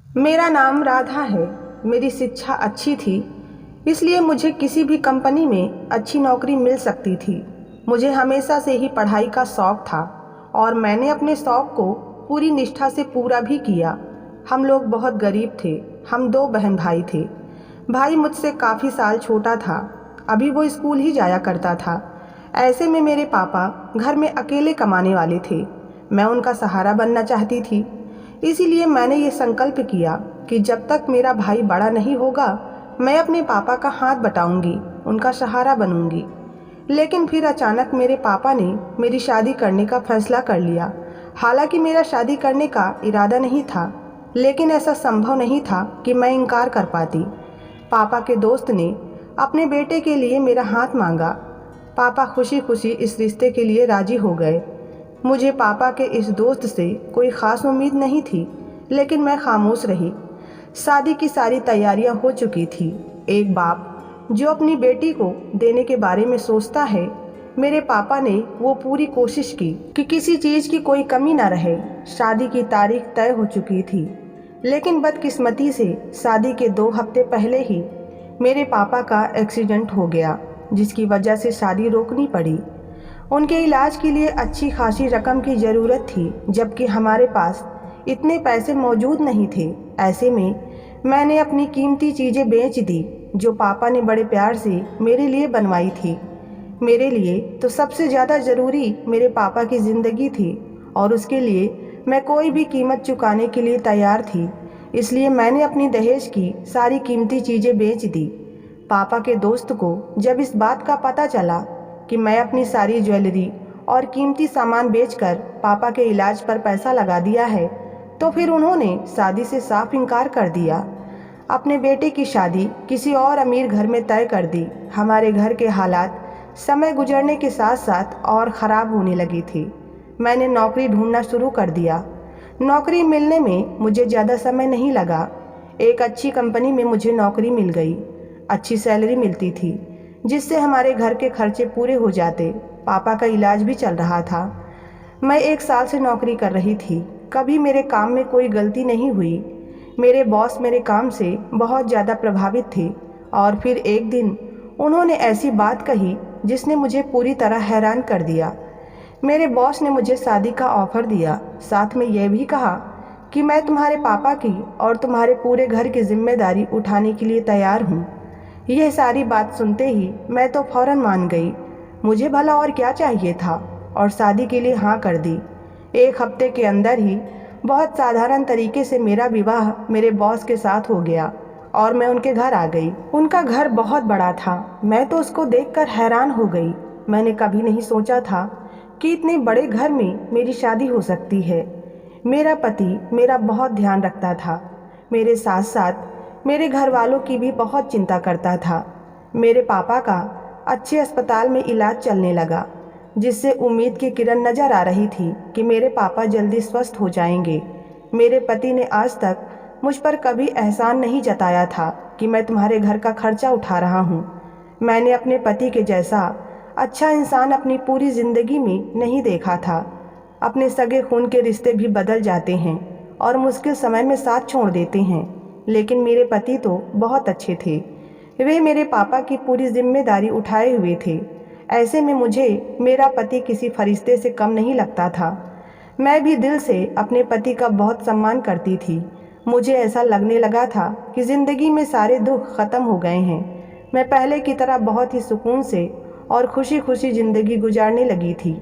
मेरा नाम राधा है। मेरी शिक्षा अच्छी थी, इसलिए मुझे किसी भी कंपनी में अच्छी नौकरी मिल सकती थी। मुझे हमेशा से ही पढ़ाई का शौक़ था और मैंने अपने शौक़ को पूरी निष्ठा से पूरा भी किया। हम लोग बहुत गरीब थे। हम दो बहन भाई थे। भाई मुझसे काफ़ी साल छोटा था। अभी वो स्कूल ही जाया करता था। ऐसे में मेरे पापा घर में अकेले कमाने वाले थे। मैं उनका सहारा बनना चाहती थी। इसीलिए मैंने ये संकल्प किया कि जब तक मेरा भाई बड़ा नहीं होगा, मैं अपने पापा का हाथ बटाऊंगी, उनका सहारा बनूंगी। लेकिन फिर अचानक मेरे पापा ने मेरी शादी करने का फैसला कर लिया। हालांकि मेरा शादी करने का इरादा नहीं था, लेकिन ऐसा संभव नहीं था कि मैं इनकार कर पाती। पापा के दोस्त ने अपने बेटे के लिए मेरा हाथ मांगा। पापा खुशी खुशी इस रिश्ते के लिए राजी हो गए। मुझे पापा के इस दोस्त से कोई ख़ास उम्मीद नहीं थी, लेकिन मैं खामोश रही। शादी की सारी तैयारियां हो चुकी थी। एक बाप जो अपनी बेटी को देने के बारे में सोचता है, मेरे पापा ने वो पूरी कोशिश की कि किसी चीज़ की कोई कमी ना रहे। शादी की तारीख तय हो चुकी थी, लेकिन बदकिस्मती से शादी के 2 हफ्ते पहले ही मेरे पापा का एक्सीडेंट हो गया, जिसकी वजह से शादी रोकनी पड़ी। उनके इलाज के लिए अच्छी खासी रकम की ज़रूरत थी, जबकि हमारे पास इतने पैसे मौजूद नहीं थे। ऐसे में मैंने अपनी कीमती चीज़ें बेच दी, जो पापा ने बड़े प्यार से मेरे लिए बनवाई थी। मेरे लिए तो सबसे ज़्यादा ज़रूरी मेरे पापा की ज़िंदगी थी, और उसके लिए मैं कोई भी कीमत चुकाने के लिए तैयार थी। इसलिए मैंने अपनी दहेज की सारी कीमती चीज़ें बेच दी। पापा के दोस्त को जब इस बात का पता चला कि मैं अपनी सारी ज्वेलरी और कीमती सामान बेचकर पापा के इलाज पर पैसा लगा दिया है, तो फिर उन्होंने शादी से साफ इनकार कर दिया। अपने बेटे की शादी किसी और अमीर घर में तय कर दी। हमारे घर के हालात समय गुजरने के साथ साथ और ख़राब होने लगी थी। मैंने नौकरी ढूंढना शुरू कर दिया। नौकरी मिलने में मुझे ज़्यादा समय नहीं लगा। एक अच्छी कंपनी में मुझे नौकरी मिल गई। अच्छी सैलरी मिलती थी, जिससे हमारे घर के खर्चे पूरे हो जाते। पापा का इलाज भी चल रहा था। मैं 1 साल से नौकरी कर रही थी। कभी मेरे काम में कोई गलती नहीं हुई। मेरे बॉस मेरे काम से बहुत ज़्यादा प्रभावित थे, और फिर एक दिन उन्होंने ऐसी बात कही जिसने मुझे पूरी तरह हैरान कर दिया। मेरे बॉस ने मुझे शादी का ऑफ़र दिया। साथ में यह भी कहा कि मैं तुम्हारे पापा की और तुम्हारे पूरे घर की जिम्मेदारी उठाने के लिए तैयार हूँ। यह सारी बात सुनते ही मैं तो फौरन मान गई। मुझे भला और क्या चाहिए था, और शादी के लिए हाँ कर दी। 1 हफ्ते के अंदर ही बहुत साधारण तरीके से मेरा विवाह मेरे बॉस के साथ हो गया, और मैं उनके घर आ गई। उनका घर बहुत बड़ा था। मैं तो उसको देखकर हैरान हो गई। मैंने कभी नहीं सोचा था कि इतने बड़े घर में मेरी शादी हो सकती है। मेरा पति मेरा बहुत ध्यान रखता था। मेरे साथ साथ मेरे घर वालों की भी बहुत चिंता करता था। मेरे पापा का अच्छे अस्पताल में इलाज चलने लगा, जिससे उम्मीद की किरण नज़र आ रही थी कि मेरे पापा जल्दी स्वस्थ हो जाएंगे। मेरे पति ने आज तक मुझ पर कभी एहसान नहीं जताया था कि मैं तुम्हारे घर का खर्चा उठा रहा हूँ। मैंने अपने पति के जैसा अच्छा इंसान अपनी पूरी ज़िंदगी में नहीं देखा था। अपने सगे खून के रिश्ते भी बदल जाते हैं और मुश्किल समय में साथ छोड़ देते हैं, लेकिन मेरे पति तो बहुत अच्छे थे। वे मेरे पापा की पूरी जिम्मेदारी उठाए हुए थे। ऐसे में मुझे मेरा पति किसी फरिश्ते से कम नहीं लगता था। मैं भी दिल से अपने पति का बहुत सम्मान करती थी। मुझे ऐसा लगने लगा था कि ज़िंदगी में सारे दुख ख़त्म हो गए हैं। मैं पहले की तरह बहुत ही सुकून से और खुशी खुशी ज़िंदगी गुजारने लगी थी।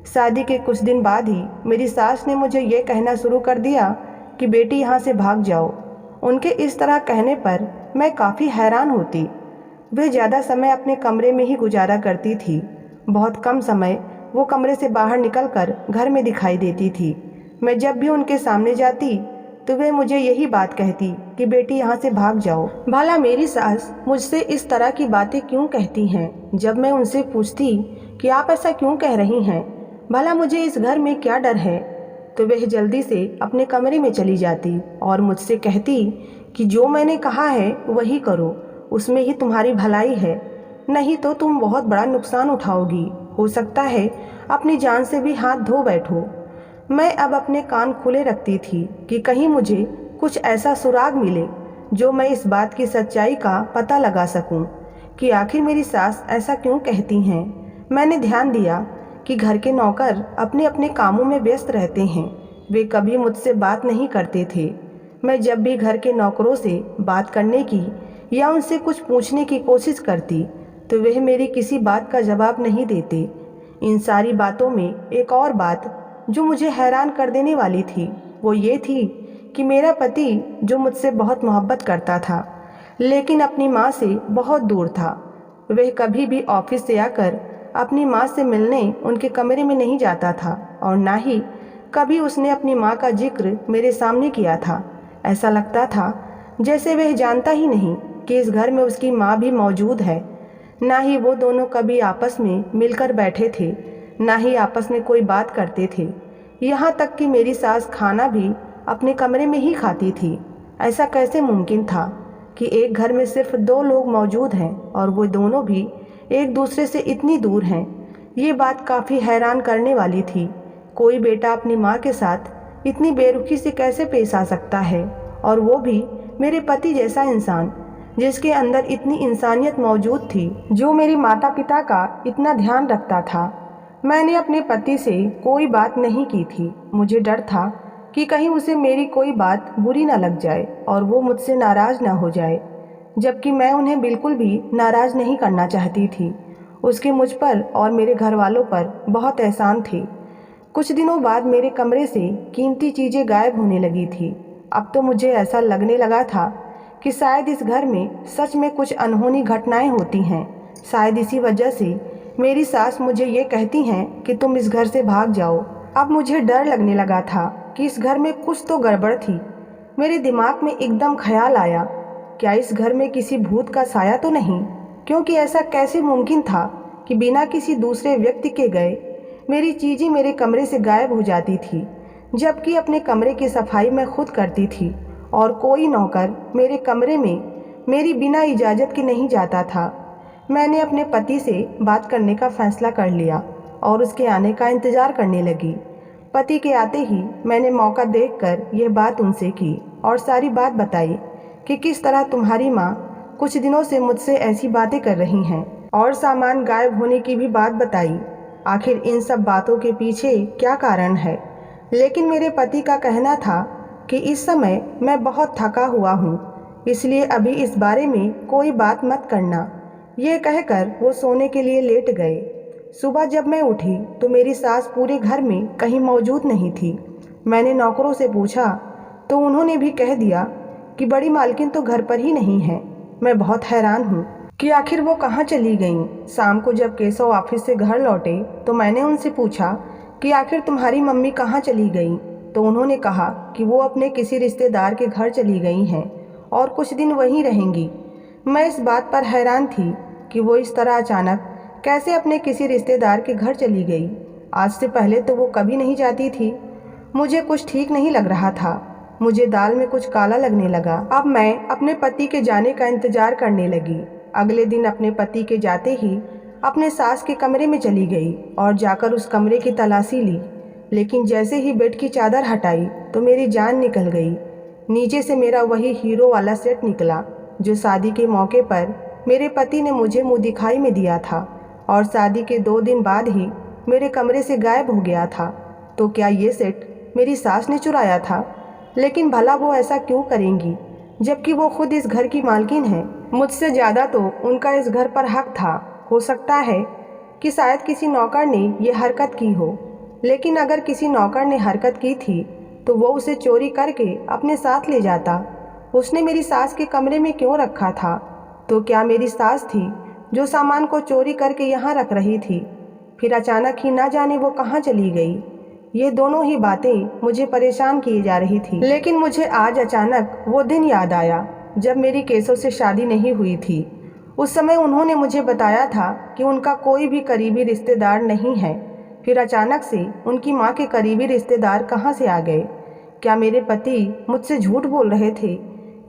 शादी के कुछ दिन बाद ही मेरी सास ने मुझे ये कहना शुरू कर दिया कि बेटी यहाँ से भाग जाओ। उनके इस तरह कहने पर मैं काफ़ी हैरान होती। वे ज़्यादा समय अपने कमरे में ही गुजारा करती थी। बहुत कम समय वो कमरे से बाहर निकलकर घर में दिखाई देती थी। मैं जब भी उनके सामने जाती तो वे मुझे यही बात कहती कि बेटी यहाँ से भाग जाओ। भला मेरी सास मुझसे इस तरह की बातें क्यों कहती हैं? जब मैं उनसे पूछती कि आप ऐसा क्यों कह रही हैं, भला मुझे इस घर में क्या डर है, तो वह जल्दी से अपने कमरे में चली जाती और मुझसे कहती कि जो मैंने कहा है वही करो, उसमें ही तुम्हारी भलाई है, नहीं तो तुम बहुत बड़ा नुकसान उठाओगी। हो सकता है अपनी जान से भी हाथ धो बैठो। मैं अब अपने कान खुले रखती थी कि कहीं मुझे कुछ ऐसा सुराग मिले जो मैं इस बात की सच्चाई का पता लगा सकूं कि आखिर मेरी सास ऐसा क्यों कहती हैं। मैंने ध्यान दिया कि घर के नौकर अपने अपने कामों में व्यस्त रहते हैं। वे कभी मुझसे बात नहीं करते थे। मैं जब भी घर के नौकरों से बात करने की या उनसे कुछ पूछने की कोशिश करती तो वह मेरी किसी बात का जवाब नहीं देते। इन सारी बातों में एक और बात जो मुझे हैरान कर देने वाली थी वो ये थी कि मेरा पति जो मुझसे बहुत मोहब्बत करता था लेकिन अपनी माँ से बहुत दूर था, वह कभी भी ऑफिस से आकर अपनी माँ से मिलने उनके कमरे में नहीं जाता था और ना ही कभी उसने अपनी माँ का जिक्र मेरे सामने किया था। ऐसा लगता था जैसे वह जानता ही नहीं कि इस घर में उसकी माँ भी मौजूद है। ना ही वो दोनों कभी आपस में मिलकर बैठे थे, ना ही आपस में कोई बात करते थे। यहाँ तक कि मेरी सास खाना भी अपने कमरे में ही खाती थी। ऐसा कैसे मुमकिन था कि एक घर में सिर्फ 2 लोग मौजूद हैं और वो दोनों भी एक दूसरे से इतनी दूर हैं। ये बात काफ़ी हैरान करने वाली थी। कोई बेटा अपनी माँ के साथ इतनी बेरुखी से कैसे पेश आ सकता है, और वो भी मेरे पति जैसा इंसान जिसके अंदर इतनी इंसानियत मौजूद थी, जो मेरी माता पिता का इतना ध्यान रखता था। मैंने अपने पति से कोई बात नहीं की थी। मुझे डर था कि कहीं उसे मेरी कोई बात बुरी न लग जाए और वो मुझसे नाराज़ न हो जाए, जबकि मैं उन्हें बिल्कुल भी नाराज़ नहीं करना चाहती थी। उसके मुझ पर और मेरे घर वालों पर बहुत एहसान थे। कुछ दिनों बाद मेरे कमरे से कीमती चीज़ें गायब होने लगी थी। अब तो मुझे ऐसा लगने लगा था कि शायद इस घर में सच में कुछ अनहोनी घटनाएं होती हैं। शायद इसी वजह से मेरी सास मुझे ये कहती हैं कि तुम इस घर से भाग जाओ। अब मुझे डर लगने लगा था कि इस घर में कुछ तो गड़बड़ थी। मेरे दिमाग में एकदम ख्याल आया, क्या इस घर में किसी भूत का साया तो नहीं? क्योंकि ऐसा कैसे मुमकिन था कि बिना किसी दूसरे व्यक्ति के गए मेरी चीज़ें मेरे कमरे से गायब हो जाती थी, जबकि अपने कमरे की सफाई मैं खुद करती थी और कोई नौकर मेरे कमरे में मेरी बिना इजाज़त के नहीं जाता था। मैंने अपने पति से बात करने का फ़ैसला कर लिया और उसके आने का इंतज़ार करने लगी। पति के आते ही मैंने मौका देखकर यह बात उनसे की और सारी बात बताई कि किस तरह तुम्हारी माँ कुछ दिनों से मुझसे ऐसी बातें कर रही हैं, और सामान गायब होने की भी बात बताई। आखिर इन सब बातों के पीछे क्या कारण है? लेकिन मेरे पति का कहना था कि इस समय मैं बहुत थका हुआ हूँ, इसलिए अभी इस बारे में कोई बात मत करना। ये कहकर वो सोने के लिए लेट गए। सुबह जब मैं उठी तो मेरी सास पूरे घर में कहीं मौजूद नहीं थी। मैंने नौकरों से पूछा तो उन्होंने भी कह दिया कि बड़ी मालकिन तो घर पर ही नहीं है। मैं बहुत हैरान हूँ कि आखिर वो कहाँ चली गईं। शाम को जब केशव ऑफिस से घर लौटे तो मैंने उनसे पूछा कि आखिर तुम्हारी मम्मी कहाँ चली गईं, तो उन्होंने कहा कि वो अपने किसी रिश्तेदार के घर चली गई हैं और कुछ दिन वहीं रहेंगी। मैं इस बात पर हैरान थी कि वो इस तरह अचानक कैसे अपने किसी रिश्तेदार के घर चली गई। आज से पहले तो वो कभी नहीं जाती थी। मुझे कुछ ठीक नहीं लग रहा था। मुझे दाल में कुछ काला लगने लगा। अब मैं अपने पति के जाने का इंतजार करने लगी। अगले दिन अपने पति के जाते ही अपने सास के कमरे में चली गई और जाकर उस कमरे की तलाशी ली, लेकिन जैसे ही बेड की चादर हटाई तो मेरी जान निकल गई। नीचे से मेरा वही हीरो वाला सेट निकला जो शादी के मौके पर मेरे पति ने मुझे मुँह दिखाई में दिया था और शादी के 2 दिन बाद ही मेरे कमरे से गायब हो गया था। तो क्या ये सेट मेरी सास ने चुराया था? लेकिन भला वो ऐसा क्यों करेंगी जबकि वो खुद इस घर की मालकिन है? मुझसे ज़्यादा तो उनका इस घर पर हक था। हो सकता है कि शायद किसी नौकर ने ये हरकत की हो, लेकिन अगर किसी नौकर ने हरकत की थी तो वो उसे चोरी करके अपने साथ ले जाता। उसने मेरी सास के कमरे में क्यों रखा था? तो क्या मेरी सास थी जो सामान को चोरी करके यहाँ रख रही थी? फिर अचानक ही ना जाने वो कहाँ चली गई। ये दोनों ही बातें मुझे परेशान किए जा रही थी। लेकिन मुझे आज अचानक वो दिन याद आया जब मेरी केशव से शादी नहीं हुई थी। उस समय उन्होंने मुझे बताया था कि उनका कोई भी करीबी रिश्तेदार नहीं है। फिर अचानक से उनकी माँ के करीबी रिश्तेदार कहाँ से आ गए? क्या मेरे पति मुझसे झूठ बोल रहे थे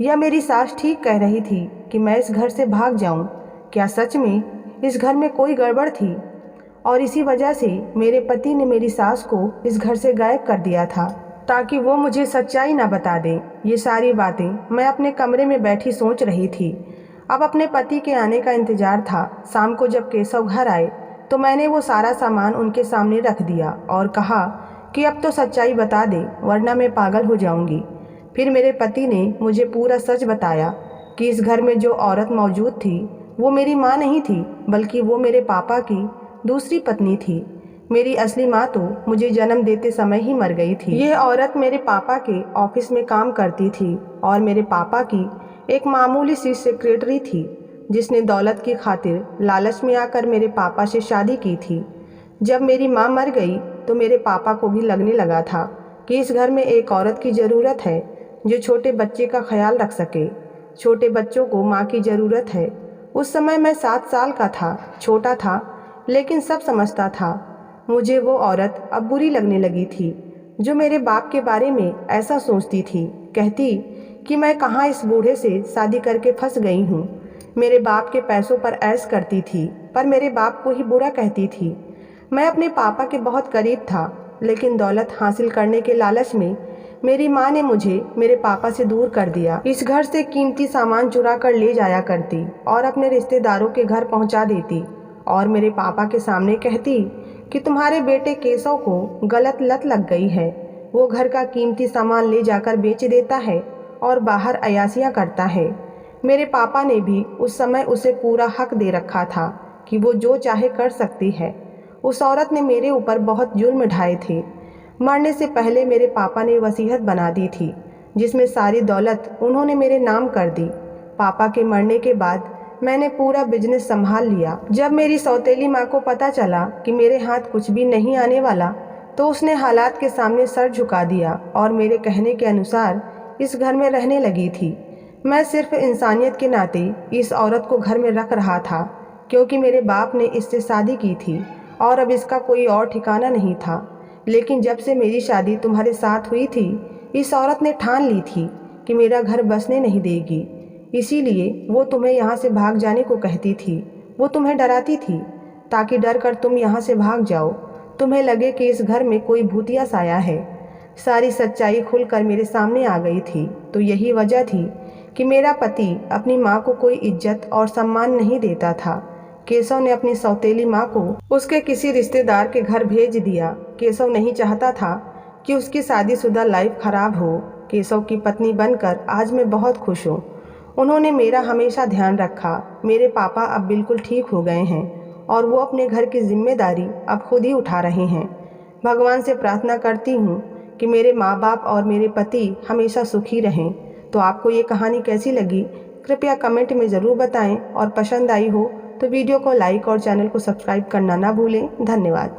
या मेरी सास ठीक कह रही थी कि मैं इस घर से भाग जाऊं? क्या सच में इस घर में कोई गड़बड़ थी और इसी वजह से मेरे पति ने मेरी सास को इस घर से गायब कर दिया था? ताकि वो मुझे सच्चाई ना बता दें। ये सारी बातें मैं अपने कमरे में बैठी सोच रही थी। अब अपने पति के आने का इंतज़ार था। शाम को जब केशव घर आए तो मैंने वो सारा सामान उनके सामने रख दिया और कहा कि अब तो सच्चाई बता दे, वरना मैं पागल हो जाऊंगी। फिर मेरे पति ने मुझे पूरा सच बताया कि इस घर में जो औरत मौजूद थी वो मेरी माँ नहीं थी, बल्कि वो मेरे पापा की दूसरी पत्नी थी। मेरी असली माँ तो मुझे जन्म देते समय ही मर गई थी। यह औरत मेरे पापा के ऑफिस में काम करती थी और मेरे पापा की एक मामूली सी सेक्रेटरी थी, जिसने दौलत की खातिर लालच में आकर मेरे पापा से शादी की थी। जब मेरी माँ मर गई तो मेरे पापा को भी लगने लगा था कि इस घर में एक औरत की ज़रूरत है जो छोटे बच्चे का ख्याल रख सके। छोटे बच्चों को माँ की ज़रूरत है। उस समय मैं 7 साल का था, छोटा था, लेकिन सब समझता था। मुझे वो औरत अब बुरी लगने लगी थी जो मेरे बाप के बारे में ऐसा सोचती थी। कहती कि मैं कहाँ इस बूढ़े से शादी करके फंस गई हूँ। मेरे बाप के पैसों पर ऐश करती थी, पर मेरे बाप को ही बुरा कहती थी। मैं अपने पापा के बहुत करीब था, लेकिन दौलत हासिल करने के लालच में मेरी माँ ने मुझे मेरे पापा से दूर कर दिया। इस घर से कीमती सामान चुरा कर ले जाया करती और अपने रिश्तेदारों के घर पहुँचा देती और मेरे पापा के सामने कहती कि तुम्हारे बेटे केशव को गलत लत लग गई है। वो घर का कीमती सामान ले जाकर बेच देता है और बाहर अयासियाँ करता है। मेरे पापा ने भी उस समय उसे पूरा हक दे रखा था कि वो जो चाहे कर सकती है। उस औरत ने मेरे ऊपर बहुत जुल्म ढाए थे। मरने से पहले मेरे पापा ने वसीयत बना दी थी, जिसमें सारी दौलत उन्होंने मेरे नाम कर दी। पापा के मरने के बाद मैंने पूरा बिजनेस संभाल लिया। जब मेरी सौतेली माँ को पता चला कि मेरे हाथ कुछ भी नहीं आने वाला, तो उसने हालात के सामने सर झुका दिया और मेरे कहने के अनुसार इस घर में रहने लगी थी। मैं सिर्फ इंसानियत के नाते इस औरत को घर में रख रहा था, क्योंकि मेरे बाप ने इससे शादी की थी और अब इसका कोई और ठिकाना नहीं था। लेकिन जब से मेरी शादी तुम्हारे साथ हुई थी, इस औरत ने ठान ली थी कि मेरा घर बसने नहीं देगी। इसीलिए वो तुम्हें यहाँ से भाग जाने को कहती थी। वो तुम्हें डराती थी ताकि डर कर तुम यहाँ से भाग जाओ। तुम्हें लगे कि इस घर में कोई भूतिया साया है। सारी सच्चाई खुलकर मेरे सामने आ गई थी। तो यही वजह थी कि मेरा पति अपनी माँ को कोई इज्जत और सम्मान नहीं देता था। केशव ने अपनी सौतेली माँ को उसके किसी रिश्तेदार के घर भेज दिया। केशव नहीं चाहता था कि उसकी शादीशुदा लाइफ खराब हो। केशव की पत्नी बनकर आज मैं बहुत खुश हूँ। उन्होंने मेरा हमेशा ध्यान रखा। मेरे पापा अब बिल्कुल ठीक हो गए हैं और वो अपने घर की जिम्मेदारी अब खुद ही उठा रहे हैं। भगवान से प्रार्थना करती हूँ कि मेरे माँ बाप और मेरे पति हमेशा सुखी रहें। तो आपको ये कहानी कैसी लगी, कृपया कमेंट में ज़रूर बताएं और पसंद आई हो तो वीडियो को लाइक और चैनल को सब्सक्राइब करना ना भूलें। धन्यवाद।